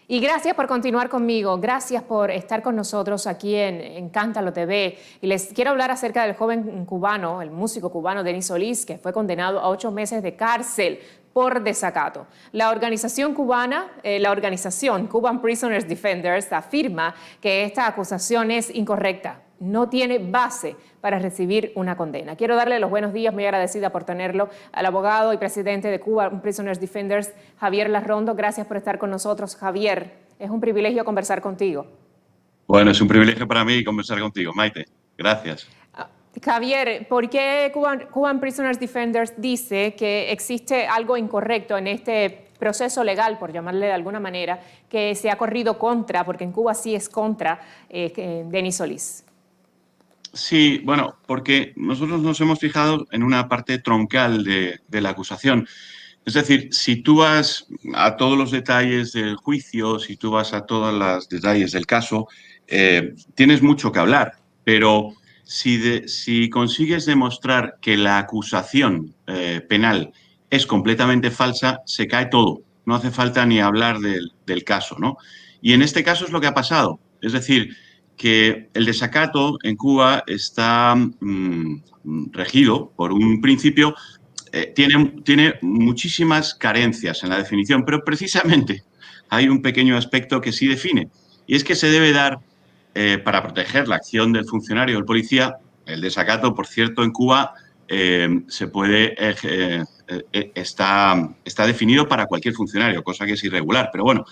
Y gracias por continuar conmigo, gracias por estar con nosotros aquí en Cántalo TV. Y les quiero hablar acerca del joven cubano, el músico cubano Denis Solís, que fue condenado a 8 meses de cárcel por desacato. La organización Cuban Prisoners Defenders afirma que esta acusación es incorrecta, no tiene base para recibir una condena. Quiero darle los buenos días, muy agradecida por tenerlo, al abogado y presidente de Cuban Prisoners Defenders, Javier Larrondo. Gracias por estar con nosotros, Javier. Es un privilegio conversar contigo. Bueno, es un privilegio para mí conversar contigo, Maite. Gracias. Javier, ¿por qué Cuban Prisoners Defenders dice que existe algo incorrecto en este proceso legal, por llamarle de alguna manera, que se ha corrido contra, porque en Cuba sí es contra Denis Solís? Sí, bueno, porque nosotros nos hemos fijado en una parte troncal de la acusación. Es decir, si tú vas a todos los detalles del juicio, si tú vas a todos los detalles del caso, tienes mucho que hablar. Pero si consigues demostrar que la acusación penal es completamente falsa, se cae todo. No hace falta ni hablar del caso, ¿no? Y en este caso es lo que ha pasado. Es decir, que el desacato en Cuba está regido por un principio, tiene muchísimas carencias en la definición, pero precisamente hay un pequeño aspecto que sí define, y es que se debe dar, para proteger la acción del funcionario o del policía. El desacato, por cierto, en Cuba está definido para cualquier funcionario, cosa que es irregular, pero bueno,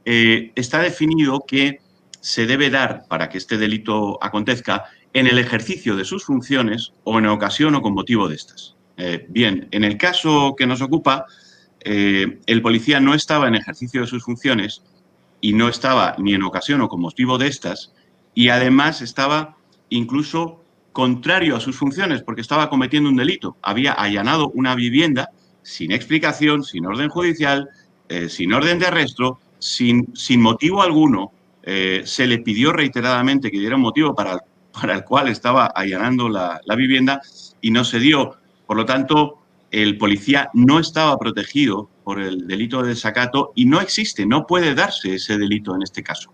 está definido que se debe dar para que este delito acontezca en el ejercicio de sus funciones o en ocasión o con motivo de estas. Bien, en el caso que nos ocupa, el policía no estaba en ejercicio de sus funciones y no estaba ni en ocasión o con motivo de estas, y además estaba incluso contrario a sus funciones porque estaba cometiendo un delito. Había allanado una vivienda sin explicación, sin orden judicial, sin orden de arresto, sin motivo alguno. Se le pidió reiteradamente que diera un motivo para el cual estaba allanando la vivienda y no se dio. Por lo tanto, el policía no estaba protegido por el delito de desacato y no existe, no puede darse ese delito en este caso.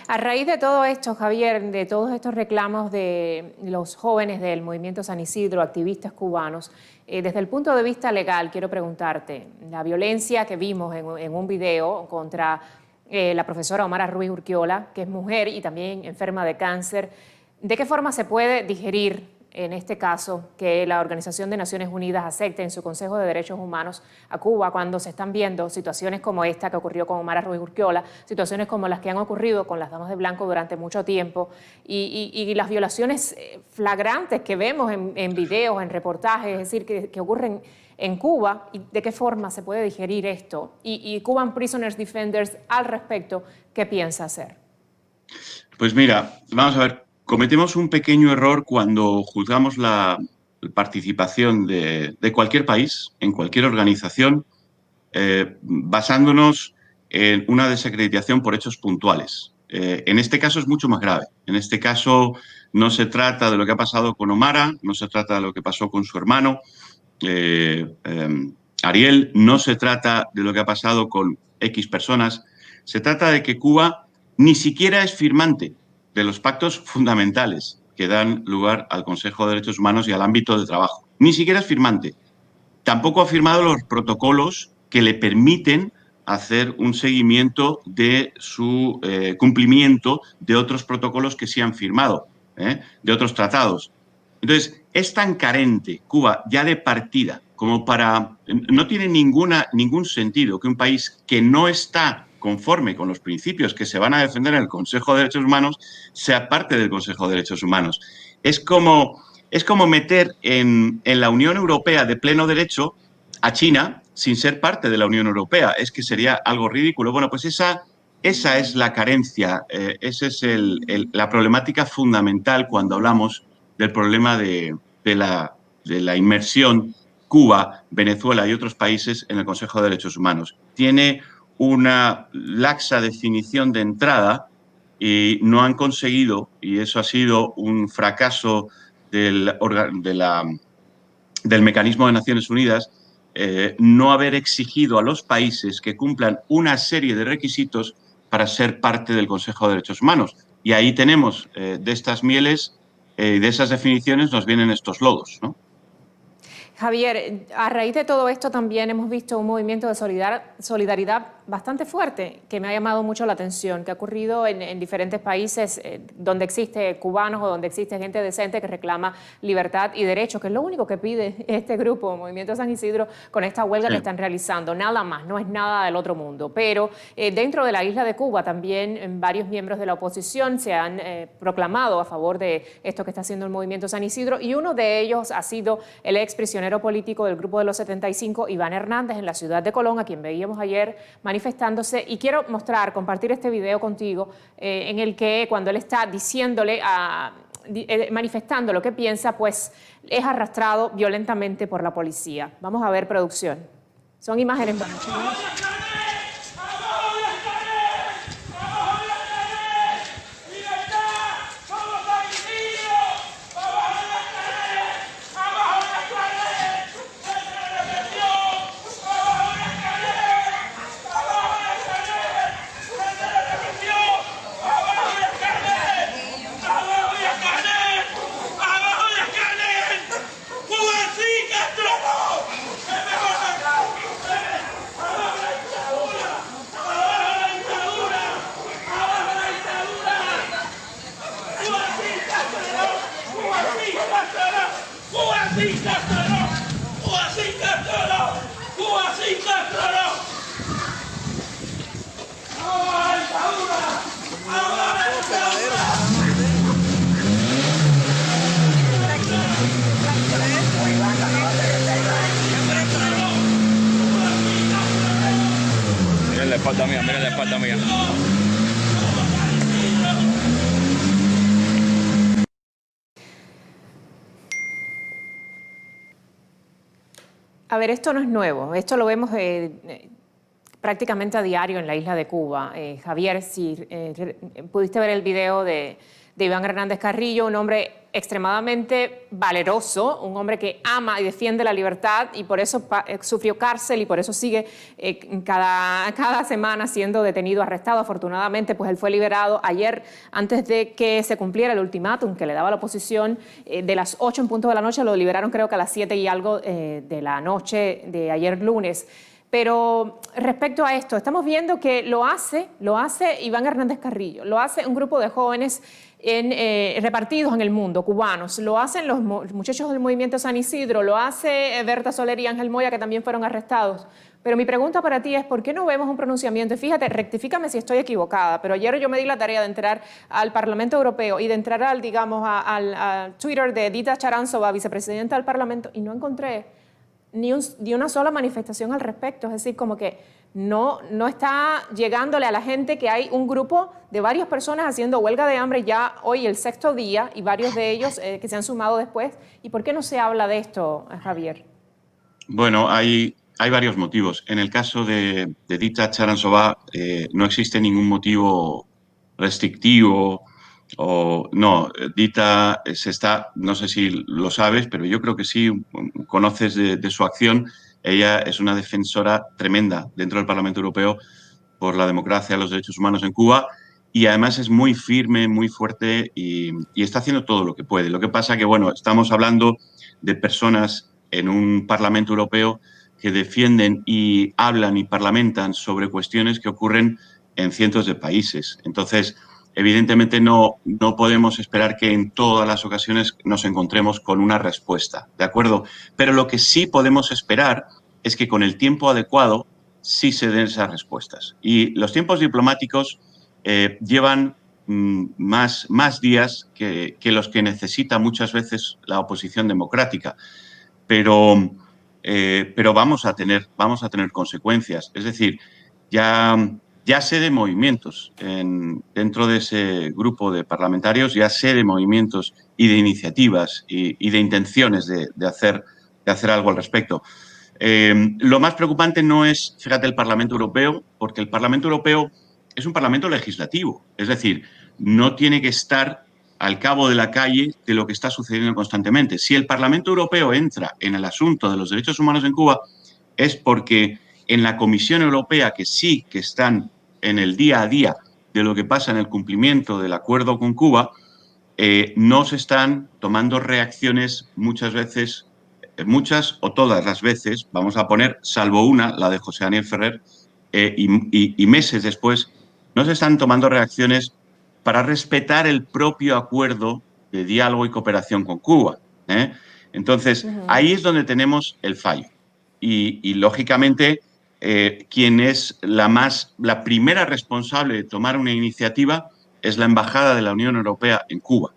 A raíz de todo esto, Javier, de todos estos reclamos de los jóvenes del movimiento San Isidro, activistas cubanos, desde el punto de vista legal, quiero preguntarte, la violencia que vimos en un video contra la profesora Omara Ruiz Urquiola, que es mujer y también enferma de cáncer, ¿de qué forma se puede digerir en este caso que la Organización de Naciones Unidas acepte en su Consejo de Derechos Humanos a Cuba cuando se están viendo situaciones como esta que ocurrió con Omara Ruiz Urquiola, situaciones como las que han ocurrido con las damas de blanco durante mucho tiempo y las violaciones flagrantes que vemos en videos, en reportajes, es decir, que ocurren en Cuba? ¿Y de qué forma se puede digerir esto? Y Cuban Prisoners Defenders al respecto, ¿qué piensa hacer? Pues mira, vamos a ver, cometemos un pequeño error cuando juzgamos la participación de cualquier país, en cualquier organización, basándonos en una desacreditación por hechos puntuales. En este caso es mucho más grave. En este caso no se trata de lo que ha pasado con Omara, no se trata de lo que pasó con su hermano, Ariel, no se trata de lo que ha pasado con X personas, se trata de que Cuba ni siquiera es firmante de los pactos fundamentales que dan lugar al Consejo de Derechos Humanos y al ámbito de trabajo. Ni siquiera es firmante. Tampoco ha firmado los protocolos que le permiten hacer un seguimiento de su cumplimiento de otros protocolos que sí han firmado, de otros tratados. Entonces, es tan carente Cuba ya de partida como para... No tiene ningún sentido que un país que no está conforme con los principios que se van a defender en el Consejo de Derechos Humanos sea parte del Consejo de Derechos Humanos. Es como meter en la Unión Europea de pleno derecho a China sin ser parte de la Unión Europea. Es que sería algo ridículo. Bueno, pues esa es la carencia, esa es la problemática fundamental cuando hablamos del problema de la inmersión Cuba, Venezuela y otros países en el Consejo de Derechos Humanos. Tiene una laxa definición de entrada y no han conseguido, y eso ha sido un fracaso del mecanismo de Naciones Unidas, no haber exigido a los países que cumplan una serie de requisitos para ser parte del Consejo de Derechos Humanos. Y ahí tenemos, de estas mieles, de esas definiciones, nos vienen estos lodos, ¿no? Javier, a raíz de todo esto también hemos visto un movimiento de solidaridad bastante fuerte que me ha llamado mucho la atención, que ha ocurrido en diferentes países donde existe cubanos o donde existe gente decente que reclama libertad y derechos, que es lo único que pide este grupo, Movimiento San Isidro, con esta huelga que están realizando. Nada más, no es nada del otro mundo. Pero dentro de la isla de Cuba también varios miembros de la oposición se han proclamado a favor de esto que está haciendo el Movimiento San Isidro, y uno de ellos ha sido el ex prisionero político del Grupo de los 75, Iván Hernández, en la ciudad de Colón, a quien veíamos ayer manifestándose. Y quiero compartir este video contigo, en el que cuando él está diciéndole manifestando lo que piensa, pues es arrastrado violentamente por la policía. Vamos a ver, producción. Son imágenes. Miren la espalda mía, miren la espalda mía. A ver, esto no es nuevo, esto lo vemos prácticamente a diario en la isla de Cuba. Javier, si pudiste ver el video de Iván Hernández Carrillo, un hombre extremadamente valeroso, un hombre que ama y defiende la libertad, y por eso sufrió cárcel y por eso sigue cada semana siendo detenido, arrestado. Afortunadamente, pues él fue liberado ayer antes de que se cumpliera el ultimátum que le daba la oposición. De las 8 en punto de la noche lo liberaron, creo que a las 7 y algo de la noche de ayer lunes. Pero respecto a esto, estamos viendo que lo hace Iván Hernández Carrillo, lo hace un grupo de jóvenes repartidos en el mundo, cubanos, lo hacen los muchachos del Movimiento San Isidro, lo hace Berta Soler y Ángel Moya, que también fueron arrestados. Pero mi pregunta para ti es, ¿por qué no vemos un pronunciamiento? Y fíjate, rectifícame si estoy equivocada, pero ayer yo me di la tarea de entrar al Parlamento Europeo y de entrar al Twitter de Dita Charanzova, vicepresidenta del Parlamento, y no encontré ni una sola manifestación al respecto. Es decir, como que no está llegándole a la gente que hay un grupo de varias personas haciendo huelga de hambre ya hoy el 6º día, y varios de ellos que se han sumado después. ¿Y por qué no se habla de esto, Javier? Bueno, hay varios motivos. En el caso de Dita Charanzova no existe ningún motivo restrictivo. O no, Dita no sé si lo sabes, pero yo creo que sí, conoces de su acción. Ella es una defensora tremenda dentro del Parlamento Europeo por la democracia y los derechos humanos en Cuba, y además es muy firme, muy fuerte y está haciendo todo lo que puede. Lo que pasa que, bueno, estamos hablando de personas en un Parlamento Europeo que defienden y hablan y parlamentan sobre cuestiones que ocurren en cientos de países. Entonces, evidentemente no podemos esperar que en todas las ocasiones nos encontremos con una respuesta, ¿de acuerdo? Pero lo que sí podemos esperar es que con el tiempo adecuado sí se den esas respuestas. Y los tiempos diplomáticos llevan más días que los que necesita muchas veces la oposición democrática. Pero vamos a tener consecuencias. Es decir, ya sé de movimientos dentro de ese grupo de parlamentarios, ya sé de movimientos y de iniciativas y de intenciones de hacer algo al respecto. Lo más preocupante no es, fíjate, el Parlamento Europeo, porque el Parlamento Europeo es un parlamento legislativo. Es decir, no tiene que estar al cabo de la calle de lo que está sucediendo constantemente. Si el Parlamento Europeo entra en el asunto de los derechos humanos en Cuba, es porque en la Comisión Europea, que sí que están en el día a día de lo que pasa en el cumplimiento del acuerdo con Cuba, no se están tomando reacciones muchas veces, muchas o todas las veces, vamos a poner, salvo una, la de José Daniel Ferrer, y meses después, no se están tomando reacciones para respetar el propio acuerdo de diálogo y cooperación con Cuba. Entonces, ahí es donde tenemos el fallo. Y lógicamente, quien es la primera responsable de tomar una iniciativa es la Embajada de la Unión Europea en Cuba.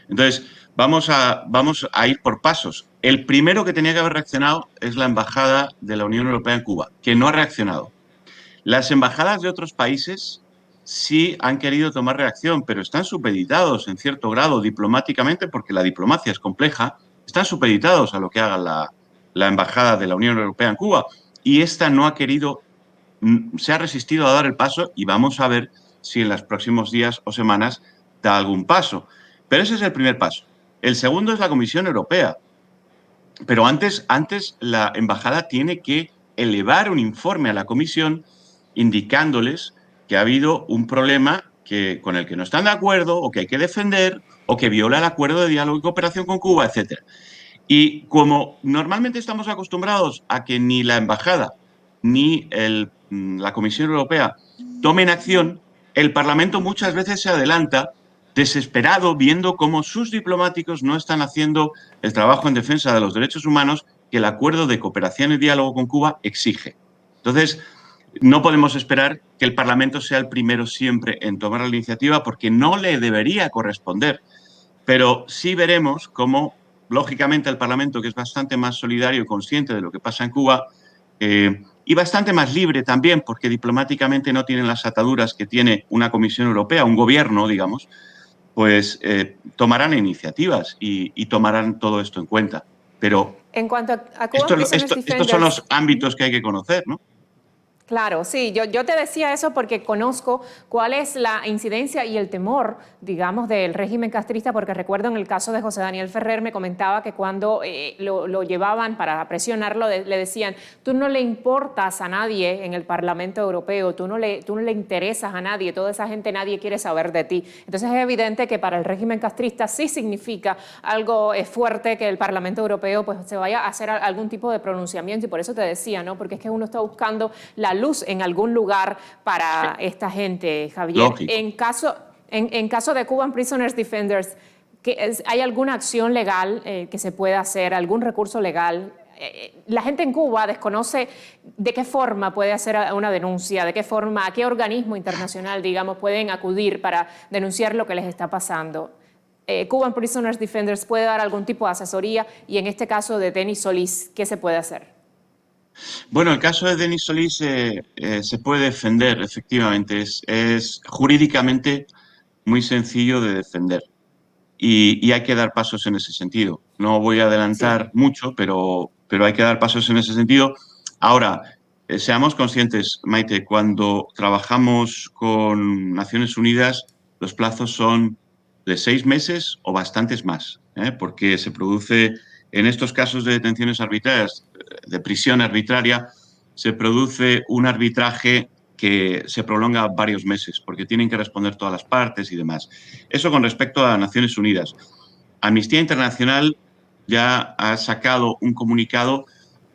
Entonces, vamos a ir por pasos. El primero que tenía que haber reaccionado es la Embajada de la Unión Europea en Cuba, que no ha reaccionado. Las embajadas de otros países sí han querido tomar reacción, pero están supeditados en cierto grado diplomáticamente, porque la diplomacia es compleja, están supeditados a lo que haga la Embajada de la Unión Europea en Cuba. Y esta no ha querido, se ha resistido a dar el paso y vamos a ver si en los próximos días o semanas da algún paso. Pero ese es el primer paso. El segundo es la Comisión Europea. Pero antes la embajada tiene que elevar un informe a la Comisión indicándoles que ha habido un problema con el que no están de acuerdo o que hay que defender o que viola el acuerdo de diálogo y cooperación con Cuba, etc. Y como normalmente estamos acostumbrados a que ni la embajada ni la Comisión Europea tomen acción, el Parlamento muchas veces se adelanta desesperado viendo cómo sus diplomáticos no están haciendo el trabajo en defensa de los derechos humanos que el acuerdo de cooperación y diálogo con Cuba exige. Entonces, no podemos esperar que el Parlamento sea el primero siempre en tomar la iniciativa porque no le debería corresponder. Pero sí veremos cómo, lógicamente, el Parlamento, que es bastante más solidario y consciente de lo que pasa en Cuba, y bastante más libre también, porque diplomáticamente no tienen las ataduras que tiene una Comisión Europea, un gobierno, digamos, pues tomarán iniciativas y tomarán todo esto en cuenta. Pero en cuanto a Cuban Prisoners Defenders, estos son los ámbitos que hay que conocer, ¿no? Claro, sí, yo te decía eso porque conozco cuál es la incidencia y el temor, digamos, del régimen castrista, porque recuerdo en el caso de José Daniel Ferrer me comentaba que cuando lo llevaban para presionarlo, le decían, tú no le importas a nadie en el Parlamento Europeo, tú no le interesas a nadie, toda esa gente, nadie quiere saber de ti. Entonces es evidente que para el régimen castrista sí significa algo fuerte que el Parlamento Europeo pues se vaya a hacer algún tipo de pronunciamiento, y por eso te decía, ¿no? Porque es que uno está buscando la luz en algún lugar para esta gente, Javier. Lógico. En caso de Cuban Prisoners Defenders, ¿hay alguna acción legal que se pueda hacer, algún recurso legal? La gente en Cuba desconoce de qué forma puede hacer una denuncia, de qué forma, a qué organismo internacional, digamos, pueden acudir para denunciar lo que les está pasando. Cuban Prisoners Defenders puede dar algún tipo de asesoría, y en este caso de Denis Solís, ¿qué se puede hacer? Bueno, el caso de Denis Solís se puede defender, efectivamente. Es jurídicamente muy sencillo de defender y hay que dar pasos en ese sentido. No voy a adelantar mucho, pero hay que dar pasos en ese sentido. Ahora, seamos conscientes, Maite, cuando trabajamos con Naciones Unidas, los plazos son de 6 meses o bastantes más, porque se produce, en estos casos de detenciones arbitrarias, de prisión arbitraria, se produce un arbitraje que se prolonga varios meses, porque tienen que responder todas las partes y demás. Eso con respecto a Naciones Unidas. Amnistía Internacional ya ha sacado un comunicado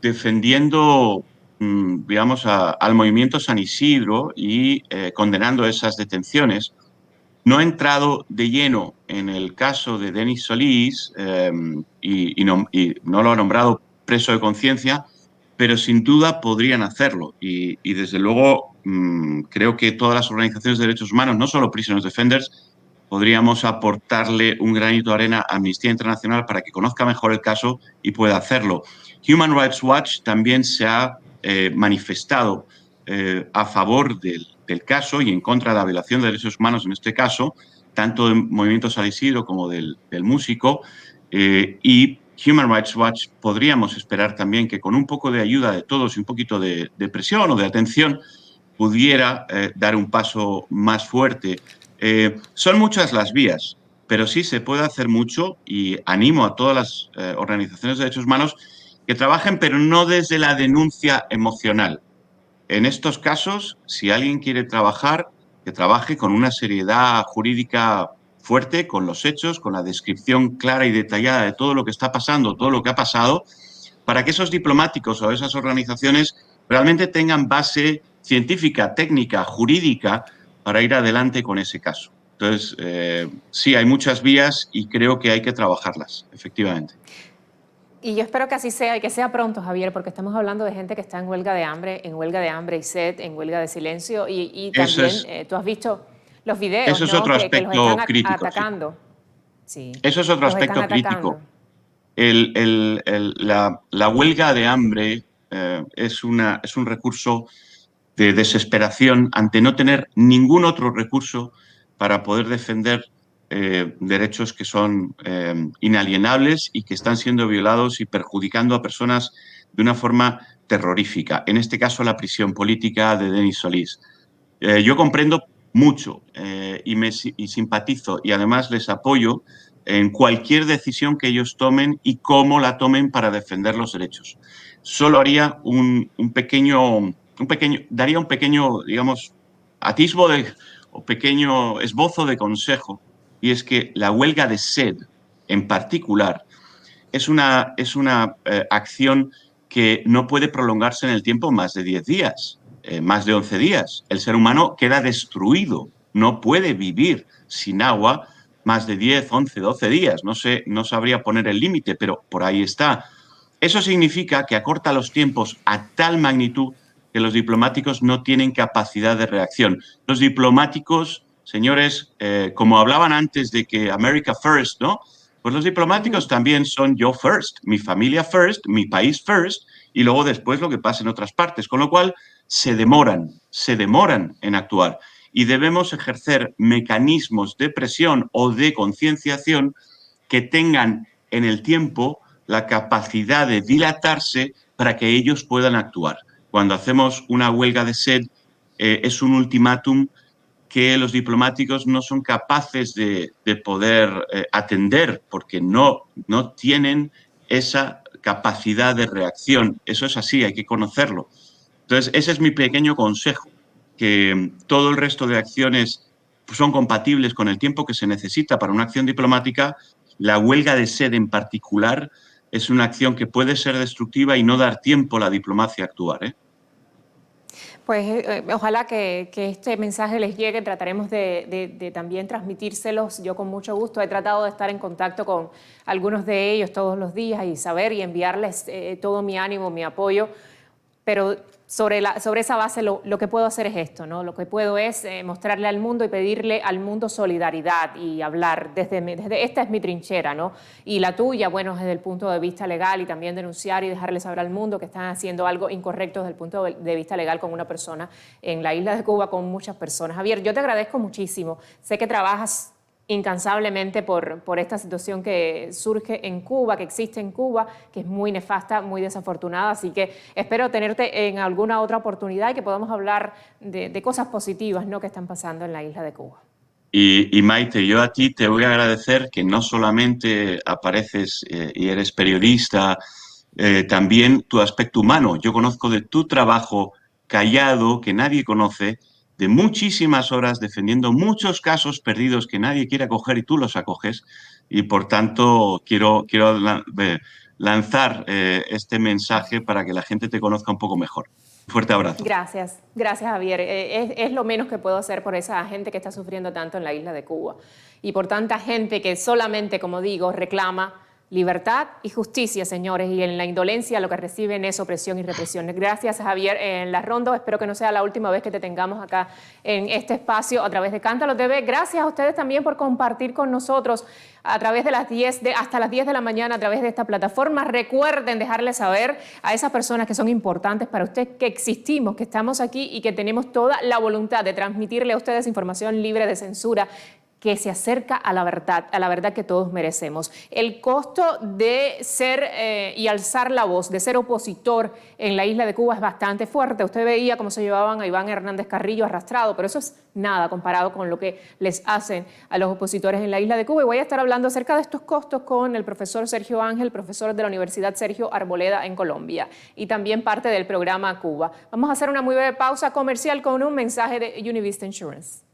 defendiendo, digamos, al movimiento San Isidro y condenando esas detenciones. No ha entrado de lleno en el caso de Denis Solís y no lo ha nombrado preso de conciencia, pero sin duda podrían hacerlo. Y desde luego creo que todas las organizaciones de derechos humanos, no solo Prisoners Defenders, podríamos aportarle un granito de arena a Amnistía Internacional para que conozca mejor el caso y pueda hacerlo. Human Rights Watch también se ha manifestado a favor del caso y en contra de la violación de derechos humanos en este caso, tanto del movimiento San Isidro como del músico, y Human Rights Watch podríamos esperar también que con un poco de ayuda de todos y un poquito de presión o de atención pudiera dar un paso más fuerte. Son muchas las vías, pero sí se puede hacer mucho y animo a todas las organizaciones de derechos humanos que trabajen, pero no desde la denuncia emocional. En estos casos, si alguien quiere trabajar, que trabaje con una seriedad jurídica fuerte, con los hechos, con la descripción clara y detallada de todo lo que está pasando, todo lo que ha pasado, para que esos diplomáticos o esas organizaciones realmente tengan base científica, técnica, jurídica para ir adelante con ese caso. Entonces, sí, hay muchas vías y creo que hay que trabajarlas, efectivamente. Y yo espero que así sea y que sea pronto, Javier, porque estamos hablando de gente que está en huelga de hambre y sed, en huelga de silencio. Y Eso también es, tú has visto los videos, eso es ¿no? otro Que los están aspecto crítico, sí. atacando. Sí, Eso es otro los están aspecto crítico. atacando. La huelga de hambre es un recurso de desesperación ante no tener ningún otro recurso para poder defender derechos que son inalienables y que están siendo violados y perjudicando a personas de una forma terrorífica. En este caso, la prisión política de Denis Solís. Yo comprendo mucho y simpatizo y además les apoyo en cualquier decisión que ellos tomen y cómo la tomen para defender los derechos. Solo haría daría un pequeño, digamos, atisbo o pequeño esbozo de consejo, y es que la huelga de sed, en particular, es una acción que no puede prolongarse en el tiempo más de 10 días, más de 11 días. El ser humano queda destruido, no puede vivir sin agua más de 10, 11, 12 días. No sabría poner el límite, pero por ahí está. Eso significa que acorta los tiempos a tal magnitud que los diplomáticos no tienen capacidad de reacción. Los diplomáticos, señores, como hablaban antes de que America First, ¿no? Pues los diplomáticos también son yo first, mi familia first, mi país first, y luego después lo que pasa en otras partes. Con lo cual, se demoran en actuar. Y debemos ejercer mecanismos de presión o de concienciación que tengan en el tiempo la capacidad de dilatarse para que ellos puedan actuar. Cuando hacemos una huelga de sed, es un ultimátum que los diplomáticos no son capaces de poder atender porque no tienen esa capacidad de reacción. Eso es así, hay que conocerlo. Entonces, ese es mi pequeño consejo, que todo el resto de acciones son compatibles con el tiempo que se necesita para una acción diplomática. La huelga de sed en particular es una acción que puede ser destructiva y no dar tiempo a la diplomacia a actuar, ¿eh? Pues ojalá que este mensaje les llegue, trataremos de también transmitírselos. Yo con mucho gusto he tratado de estar en contacto con algunos de ellos todos los días y saber y enviarles todo mi ánimo, mi apoyo, pero sobre esa base lo que puedo hacer es esto, ¿no? Lo que puedo es mostrarle al mundo y pedirle al mundo solidaridad y hablar desde esta es mi trinchera, ¿no? Y la tuya, bueno, desde el punto de vista legal y también denunciar y dejarle saber al mundo que están haciendo algo incorrecto desde el punto de vista legal con una persona en la isla de Cuba, con muchas personas. Javier, yo te agradezco muchísimo. Sé que trabajas incansablemente por esta situación que surge en Cuba, que existe en Cuba, que es muy nefasta, muy desafortunada, así que espero tenerte en alguna otra oportunidad y que podamos hablar de cosas positivas, ¿no?, que están pasando en la isla de Cuba. Y Maite, yo a ti te voy a agradecer que no solamente apareces y eres periodista, también tu aspecto humano. Yo conozco de tu trabajo callado, que nadie conoce, de muchísimas horas defendiendo muchos casos perdidos que nadie quiere acoger y tú los acoges. Y por tanto, quiero lanzar este mensaje para que la gente te conozca un poco mejor. Un fuerte abrazo. Gracias, gracias Javier. Es lo menos que puedo hacer por esa gente que está sufriendo tanto en la isla de Cuba y por tanta gente que solamente, como digo, reclama libertad y justicia, señores, y en la indolencia lo que reciben es opresión y represión. Gracias, Javier, en La Ronda. Espero que no sea la última vez que te tengamos acá en este espacio a través de Cántalo TV. Gracias a ustedes también por compartir con nosotros a través de hasta las 10 de la mañana a través de esta plataforma. Recuerden dejarles saber a esas personas que son importantes para ustedes que existimos, que estamos aquí y que tenemos toda la voluntad de transmitirle a ustedes información libre de censura, que se acerca a la verdad que todos merecemos. El costo de ser y alzar la voz, de ser opositor en la isla de Cuba es bastante fuerte. Usted veía cómo se llevaban a Iván Hernández Carrillo arrastrado, pero eso es nada comparado con lo que les hacen a los opositores en la isla de Cuba. Y voy a estar hablando acerca de estos costos con el profesor Sergio Ángel, profesor de la Universidad Sergio Arboleda en Colombia, y también parte del programa Cuba. Vamos a hacer una muy breve pausa comercial con un mensaje de Univista Insurance.